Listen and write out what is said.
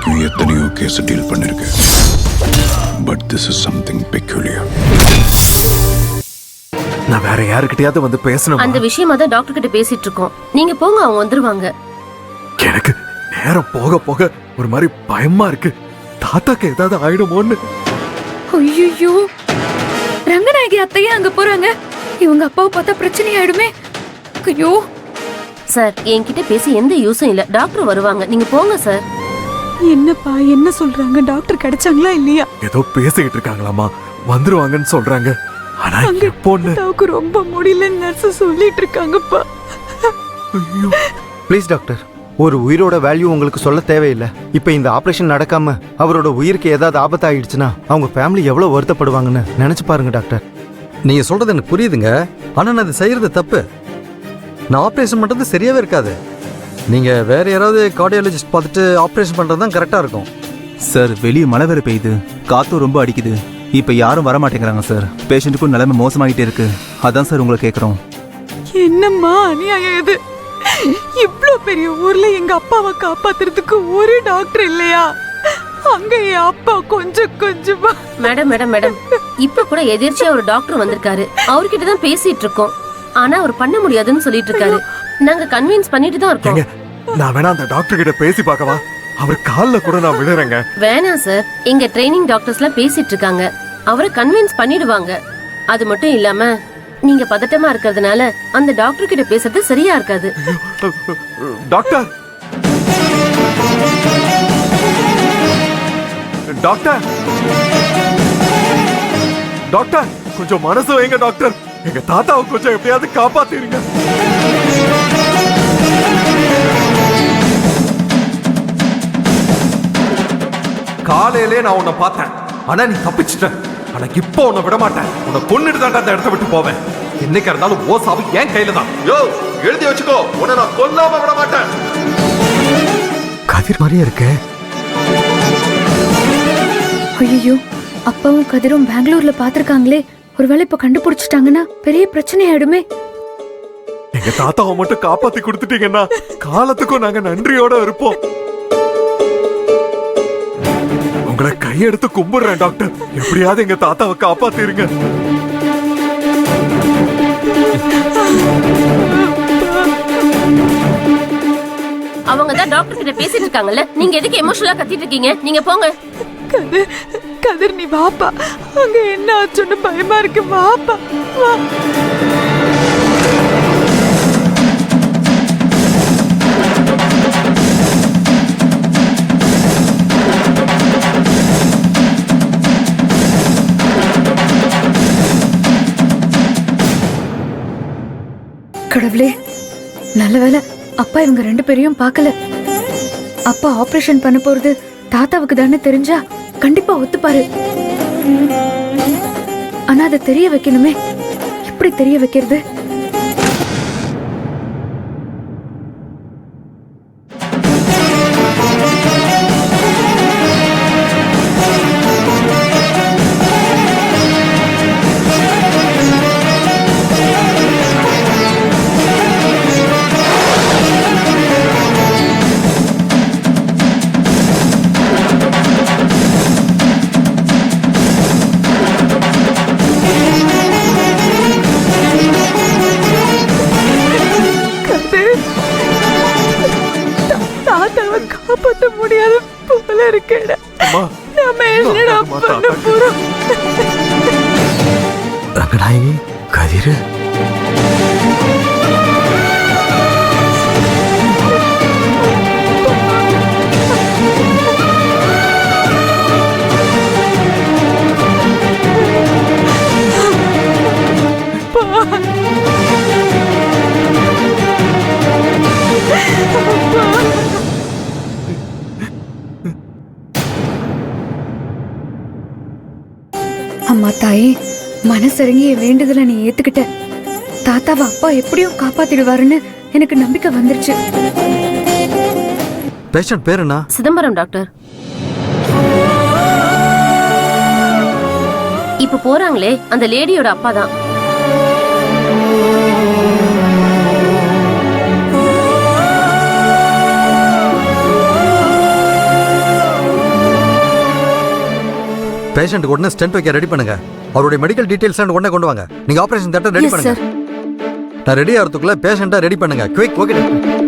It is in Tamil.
வரைக்கும் எத்தனையோ கேஸ் டீல் பண்ணிருக்கேன். But this is something peculiar. நான் வேற யாருக்கிட்டயாவது வந்து பேசணும். அந்த விஷயமா தான் டாக்டர் கிட்ட பேசிட்டு இருக்கோம். நீங்க போங்க, அவங்க வந்துருவாங்க. எனக்கு நேரம் போக போக ஒரு மாதிரி பயமா இருக்கு. தாத்தாக்கு ஏதாவது ஆயிடுமோன்னு. ஐயோ, ரங்கநாயகி அத்தையே அங்க போறாங்க. இவங்க அப்பாவை பார்த்தா பிரச்சனை ஆயிடுமே. ஐயோ சார், என்கிட்ட பேசி எந்த யூஸும் இல்ல. டாக்டர் வருவாங்க, நீங்க போங்க சார். என்னப்பா என்ன சொல்றாங்க? டாக்டர் கிடைச்சாங்களா இல்லையா? ஏதோ பேசிக்கிட்டு இருக்காங்களாமா, வந்துருவாங்கன்னு சொல்றாங்க. ஆனா பொண்ணு ரொம்ப முடியலன்னு நர்ஸ் சொல்லிட்டு இருக்காங்கப்பா. ஐயோ ப்ளீஸ் டாக்டர், ஒரு உயிரோட வேல்யூ உங்களுக்கு சொல்ல தேவையில்லை. இப்போ இந்த ஆபரேஷன் நடக்காம அவரோட உயிருக்கு ஏதாவது ஆபத்தாயிடுச்சுன்னா அவங்க ஃபேமிலி எவ்வளவு வருத்தப்படுவாங்கன்னு நினைச்சு பாருங்க டாக்டர். நீங்க சொல்றது எனக்கு புரியுதுங்க. ஆனா நான் அது செய்யறது தப்பு. நான் ஆப்ரேஷன் பண்றது சரியாவே இருக்காது. நீங்க வேற யாராவது கார்டியாலஜிஸ்ட் பார்த்துட்டு ஆப்ரேஷன் பண்றது தான் கரெக்டா இருக்கும். சார், வெளியே மழை வேற பெய்யுது, காத்தும் ரொம்ப அடிக்குது. இப்ப யாரும் வர மாட்டேங்கிறாங்க சார். பேஷண்ட்டுக்கும் நிலைமை மோசமாகிட்டே இருக்கு. அதான் சார் உங்களை கேட்குறோம். என்னம்மா அநியாயம் இது? இவ்ளோ பெரிய ஊர்ல எங்க அப்பாவை காப்பாத்துறதுக்கு ஒரு டாக்டர் இல்லையா? அங்க என் அப்பா கொஞ்சம் கொஞ்சமா. மேடம் மேடம் மேடம், இப்ப கூட எதிர்ச்சியா ஒரு டாக்டர் வந்திருக்காரு. அவர்கிட்ட தான் பேசிட்டு இருக்கோம். ஆனா அவர் பண்ண முடியாதுன்னு சொல்லிட்டு இருக்காரு. நாங்க கன்வின்ஸ் பண்ணிட்டு தான் இருக்கோம். நான் வேணா அந்த டாக்டர் கிட்ட பேசி பார்க்கவா? அவர் கால்ல கூட நான் விழுறேங்க. வேணாம் சார், எங்க ட்ரைனிங் டாக்டர்ஸ்லாம் பேசிட்டு இருக்காங்க. அவரை கன்வின்ஸ் பண்ணிடுவாங்க. அது மட்டும் இல்லாம நீங்க பதட்டமா இருக்கிறதுனால அந்த டாக்டர் கிட்ட பேசுறது சரியா இருக்காது. டாக்டர் டாக்டர் டாக்டர், கொஞ்சம் மனசு வைங்க டாக்டர். எங்க தாத்தாவை கொஞ்சம் எப்படியாவது காப்பாத்திருங்க. காலையிலே நான் உன்னை பார்த்தேன், ஆனா நீ தப்பிச்சிட்ட. ஆனா இப்போ உன்னை விட மாட்டேன். உன்னை கொன்னுட்டு தான் அந்த இடத்த விட்டு போவேன். என்னைக்கு இருந்தாலும் ஓ சாவு என் கையில தான். யோ, எழுதி வச்சுக்கோ, உன்னை நான் கொல்லாம விட மாட்டேன். கதிர் மாதிரியே இருக்க. ஐயோ, அப்பாவும் கதிரும் பெங்களூர்ல பாத்திருக்காங்களே. ஒருவேளை இப்ப கண்டுபிடிச்சிட்டாங்கன்னா பெரிய பிரச்சனை ஆயிடுமே. எங்க தாத்தாவை மட்டும் காப்பாத்தி கொடுத்துட்டீங்கன்னா காலத்துக்கும் நாங்க நன்றியோட இருப்போம். உங்களை கையெடுத்து கும்பிடுறேன் டாக்டர். எப்படியாவது எங்க தாத்தாவை காப்பாத்திருங்க. அவங்க தான் டாக்டர் கிட்ட பேசிட்டு இருக்காங்கல்ல, நீங்க எதுக்கு எமோஷனலா கத்திட்டு இருக்கீங்க? நீங்க போங்க. கதிர் நீ வாப்பா. அங்க என்ன ஆச்சுன்னு பயமா இருக்கு. வாப்பா வா. கடவுளே, நல்ல வேளை அப்பா இவங்க ரெண்டு பேரையும் பார்க்கல. அப்பா ஆபரேஷன் பண்ண போறது தாத்தாவுக்கு தானே தெரிஞ்சா கண்டிப்பா ஒத்துப்பாரு. ஆனா அதை தெரிய வைக்கணுமே. எப்படி தெரிய வைக்கிறது? காப்பாற்ற முடியாத போல இருக்கேடா. நாம என்னடா பண்ண போறோம்? ரங்கநாயகி, கதிர், அம்மா தாயே, மனசரங்கிய வேண்டுதலை நீ ஏத்துக்கிட்ட. தாத்தாவை அப்பா எப்படியும் காப்பாத்திடுவாருன்னு எனக்கு நம்பிக்கை வந்துருச்சு. பேஷண்ட் பேர் என்ன? சிதம்பரம் டாக்டர். இப்ப போறாங்களே அந்த லேடியோட அப்பா தான். பேஷண்ட்டுக்கு உடனே ஸ்டென்ட் வைக்க ரெடி பண்ணுங்க. அவருடைய மெடிக்கல் டீடைல்ஸ் உடனே கொண்டு வாங்க. நீங்க ஆபரேஷன் தியேட்டர் ரெடி Yes, பண்ணுங்க. sir. நான் ரெடி ஆகிறதுக்குள்ள பேஷண்ட்டை ரெடி பண்ணுங்க. குயிக். Okay doctor.